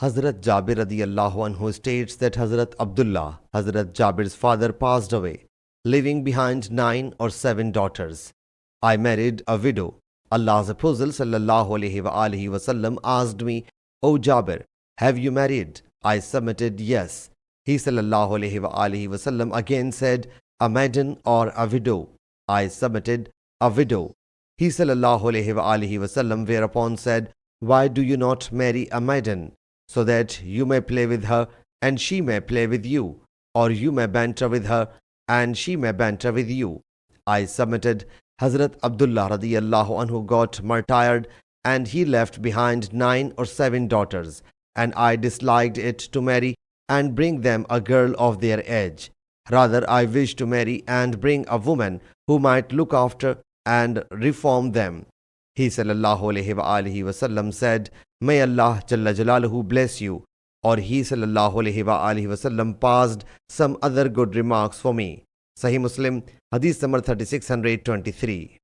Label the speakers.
Speaker 1: Hazrat Jabir radiyallahu anhu states that Hazrat Abdullah, Hazrat Jabir's father, passed away, leaving behind 9 or 7 daughters. I married a widow. Allah's Apostle sallallahu alaihi wasallam asked me, O Jabir, have you married? I submitted yes. He sallallahu alaihi wasallam again said, a maiden or a widow? I submitted, a widow. He sallallahu alaihi wasallam thereupon said, why do you not marry a maiden, so that you may play with her and she may play with you, or you may banter with her and she may banter with you? I submitted. Hazrat Abdullah radiyallahu anhu got martyred and he left behind 9 or 7 daughters, and I disliked it to marry and bring them a girl of their age. Rather, I wished to marry and bring a woman who might look after and reform them. He sallallahu alaihi wasallam said, may Allah Jalla Jalaluhu bless you. Or he sallallahu alaihi wasallam passed some other good remarks for me. Sahih Muslim Hadees number 3623.